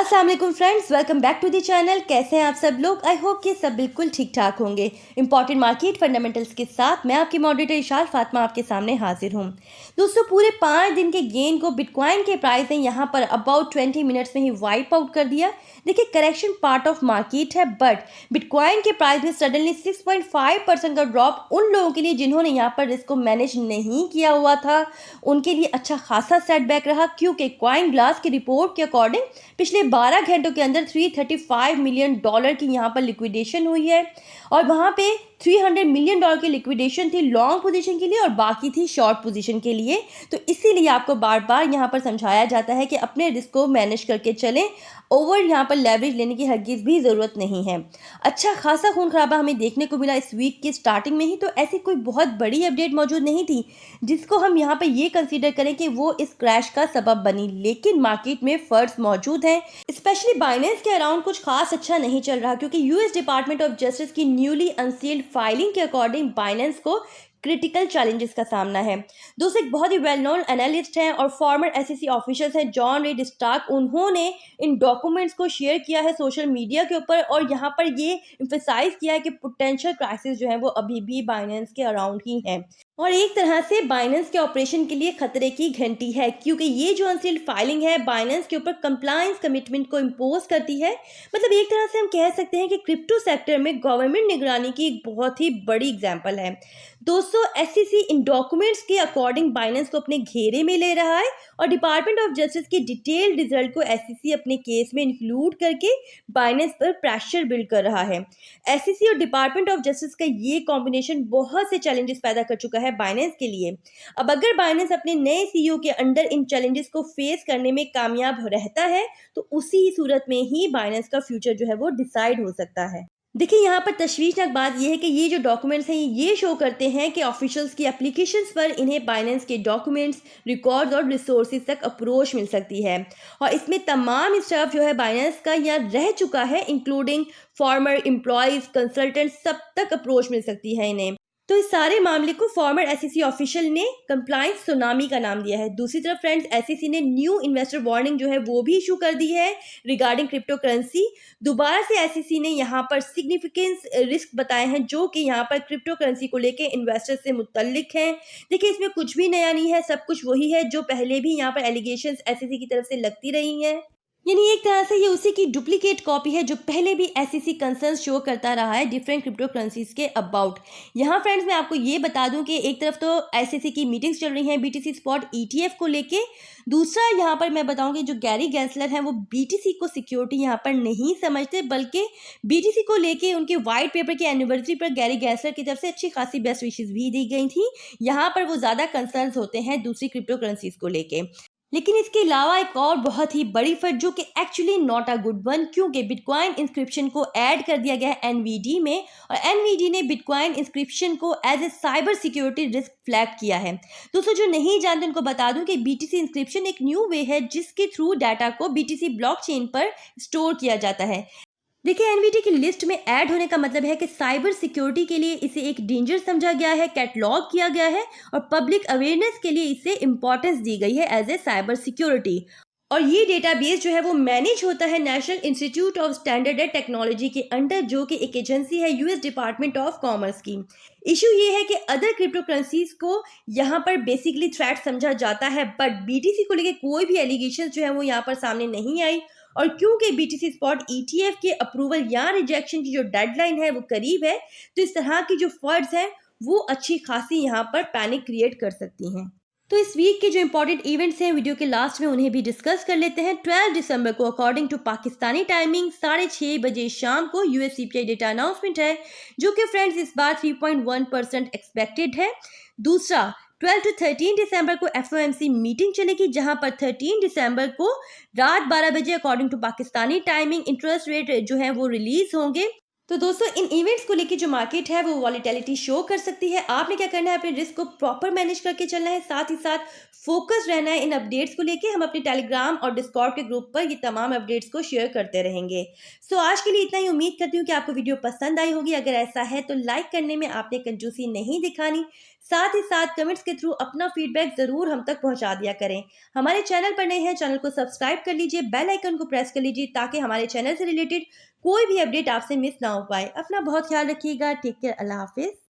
अस्सलाम वालेकुम friends, welcome back to the channel. कैसे हैं आप सब लोग? आई होप कि सब बिल्कुल ठीक ठाक होंगे। इंपॉर्टेंट मार्केट फंडामेंटल्स के साथ मैं आपकी मॉडरेटर इशार फातिमा आपके सामने हाजिर हूं। दोस्तों, पूरे 5 दिन के गेन को बिटकॉइन के प्राइस ने यहां पर अबाउट 20 मिनट्स में ही वाइप आउट कर दिया। देखिए, करेक्शन पार्ट ऑफ मार्केट है, बट बिटकॉइन के प्राइस में सडनली 6.5% का ड्रॉप उन लोगों के लिए जिन्होंने यहाँ पर रिस्क को मैनेज नहीं किया हुआ था, उनके लिए अच्छा खासा सेटबैक रहा, क्योंकि कॉइन ग्लास की रिपोर्ट के अकॉर्डिंग पिछले 12 घंटों के अंदर $335 मिलियन की यहाँ पर लिक्विडेशन हुई है और वहाँ पे $300 मिलियन की लिक्विडेशन थी लॉन्ग पोजीशन के लिए और बाकी थी शॉर्ट पोजीशन के लिए। तो इसीलिए आपको बार बार यहाँ पर समझाया जाता है कि अपने रिस्क को मैनेज करके चलें, ओवर यहाँ पर लेवरेज लेने की हरगिज़ भी ज़रूरत नहीं है। अच्छा खासा खून खराबा हमें देखने को मिला इस वीक की स्टार्टिंग में ही, तो ऐसी कोई बहुत बड़ी अपडेट मौजूद नहीं थी जिसको हम यहाँ पर ये कंसीडर करें कि वो इस क्रैश का सबब बनी, लेकिन मार्केट में फर्स मौजूद हैं। स्पेशली बाइनेंस के अराउंड कुछ खास अच्छा नहीं चल रहा, क्योंकि यूएस डिपार्टमेंट ऑफ जस्टिस की न्यूली अनसील्ड फाइलिंग के अकॉर्डिंग बाइनेंस को क्रिटिकल चैलेंजेस का सामना है। दोस्तों, एक बहुत ही वेल नोन एनालिस्ट हैं और फॉर्मर एसईसी ऑफिसर्स हैं जॉन रीड स्टार्क। उन्होंने इन डॉक्यूमेंट्स को शेयर किया है सोशल मीडिया के ऊपर और यहाँ पर ये एम्फसाइज किया है कि पोटेंशियल क्राइसिस जो है वो अभी भी बाइनेंस के अराउंड ही है और एक तरह से बाइनेंस के ऑपरेशन के लिए खतरे की घंटी है, क्योंकि ये जो अनसील्ड फाइलिंग है बाइनेंस के ऊपर कंप्लायंस कमिटमेंट को इम्पोज करती है। मतलब एक तरह से हम कह सकते हैं कि क्रिप्टो सेक्टर में गवर्नमेंट निगरानी की एक बहुत ही बड़ी एग्जांपल है। दोस्तों, एसईसी इन डॉक्यूमेंट्स के अकॉर्डिंग बाइनेंस को अपने घेरे में ले रहा है और डिपार्टमेंट ऑफ जस्टिस के डिटेल्ड रिजल्ट को एसईसी अपने केस में इंक्लूड करके बाइनेंस पर प्रेशर बिल्ड कर रहा है। एसईसी और डिपार्टमेंट ऑफ जस्टिस का ये कॉम्बिनेशन बहुत से चैलेंजेस पैदा कर चुका है बाइनेंस के लिए। अब अगर बाइनेंस अपने नए सीईओ के अंडर इन चैलेंजेस को फेस करने में कामयाब रहता है तो उसी सूरत में ही बाइनेंस का फ्यूचर जो है वो डिसाइड हो सकता है। देखिए, यहाँ पर तशवीशनाक बात यह है कि ये जो डॉक्यूमेंट्स हैं ये शो करते हैं कि ऑफिशियल्स की एप्लीकेशंस पर इन्हें बाइनेंस के डॉक्यूमेंट्स, रिकॉर्ड्स और रिसोर्सेज तक अप्रोच मिल सकती है और इसमें तमाम स्टाफ जो है बाइनेंस का यहाँ रह चुका है, इंक्लूडिंग फॉर्मर एम्प्लॉयज, कंसल्टेंट, सब तक अप्रोच मिल सकती है इन्हें। तो इस सारे मामले को फॉर्मर एसईसी ऑफिशियल ने कंप्लायंस सुनामी का नाम दिया है। दूसरी तरफ फ्रेंड्स, एसईसी ने न्यू इन्वेस्टर वार्निंग जो है वो भी इशू कर दी है रिगार्डिंग क्रिप्टो करेंसी। दोबारा से एसईसी ने यहाँ पर सिग्निफिकेंस रिस्क बताए हैं जो कि यहाँ पर क्रिप्टो करेंसी को लेके इन्वेस्टर से मुतल्लिक हैं। देखिए, इसमें कुछ भी नया नहीं है, सब कुछ वही है जो पहले भी यहाँ पर एलिगेशंस एसईसी की तरफ से लगती रही हैं। यानी एक तरह से ये उसी की डुप्लीकेट कॉपी है जो पहले भी एसईसी कंसर्न शो करता रहा है डिफरेंट क्रिप्टो करेंसीज के अबाउट। यहाँ फ्रेंड्स, मैं आपको ये बता दूं कि एक तरफ तो एसईसी की मीटिंग्स चल रही हैं बीटीसी स्पॉट ईटीएफ को लेके, दूसरा यहाँ पर मैं बताऊंगी जो गैरी गैंसलर हैं वो बीटीसी को सिक्योरिटी यहाँ पर नहीं समझते, बल्कि बीटीसी को लेके उनके वाइट पेपर की एनिवर्सरी पर गैरी गैंसलर की तरफ से अच्छी खासी बेस्ट विशेस भी दी गई थी। यहाँ पर वो ज़्यादा कंसर्न होते हैं दूसरी क्रिप्टो करेंसीज को लेके। लेकिन इसके अलावा एक और बहुत ही बड़ी फट जो कि actually not a good one, क्योंकि बिटकॉइन इंस्क्रिप्शन को ऐड कर दिया गया है एनवीडी में और एनवीडी ने बिटकॉइन इंस्क्रिप्शन को as a cyber security risk flag किया है। दोस्तों, जो नहीं जानते उनको बता दूं कि बीटीसी इंस्क्रिप्शन एक न्यू वे है जिसके थ्रू डाटा को बीटीसी ब्लॉकचेन पर स्टोर किया जाता है। देखिए, एनवीडी की लिस्ट में ऐड होने का मतलब है कि साइबर सिक्योरिटी के लिए इसे एक डेंजर समझा गया है, कैटलॉग किया गया है और पब्लिक अवेयरनेस के लिए इसे इंपॉर्टेंस दी गई है एज ए साइबर सिक्योरिटी। और ये डेटाबेस जो है वो मैनेज होता है national institute of standard and technology के अंडर, जो कि एक एजेंसी है यूएस डिपार्टमेंट ऑफ कॉमर्स की। इशू ये है कि अदर क्रिप्टो करेंसीज को यहाँ पर बेसिकली थ्रेट समझा जाता है, बट बीटीसी को लेके कोई भी एलिगेशन जो है वो यहाँ पर सामने नहीं आई और क्योंकि बीटीसी स्पॉट ईटीएफ के अप्रूवल या रिजेक्शन की जो डेडलाइन है वो करीब है, तो इस तरह की जो फर्ड्स हैं वो अच्छी खासी यहाँ पर पैनिक क्रिएट कर सकती हैं। तो इस वीक के जो इंपॉर्टेंट इवेंट्स हैं वीडियो के लास्ट में उन्हें भी डिस्कस कर लेते हैं। 12 दिसंबर को अकॉर्डिंग टू पाकिस्तानी टाइमिंग 6:30 बजे शाम को यूएस सीपीआई डेटा अनाउंसमेंट है, जो कि फ्रेंड्स इस बार 3.1% एक्सपेक्टेड है। दूसरा, 12 to 13 दिसंबर को एफओएमसी मीटिंग चलेगी, जहां पर 13 दिसंबर को रात 12 बजे according to Pakistani timing interest rate जो है वो रिलीज होंगे। तो दोस्तों, इन इवेंट्स को लेके जो मार्केट है वो वॉलेटिलिटी शो कर सकती है। आपने क्या करना है, अपने रिस्क को प्रॉपर मैनेज करके चलना है, साथ ही साथ फोकस रहना है इन अपडेट्स को लेके। हम अपने टेलीग्राम और डिस्कॉर्ड के ग्रुप पर ये तमाम अपडेट्स को शेयर करते रहेंगे। सो आज के लिए इतना ही। उम्मीद करती हूँ कि आपको वीडियो पसंद आई होगी। अगर ऐसा है तो लाइक करने में आपने कंजूसी नहीं दिखानी, साथ ही साथ कमेंट्स के थ्रू अपना फीडबैक ज़रूर हम तक पहुंचा दिया करें। हमारे चैनल पर नए हैं, चैनल को सब्सक्राइब कर लीजिए, बेल आइकन को प्रेस कर लीजिए ताकि हमारे चैनल से रिलेटेड कोई भी अपडेट आपसे मिस ना हो पाए। अपना बहुत ख्याल रखिएगा। Take care. अल्लाह हाफिज़।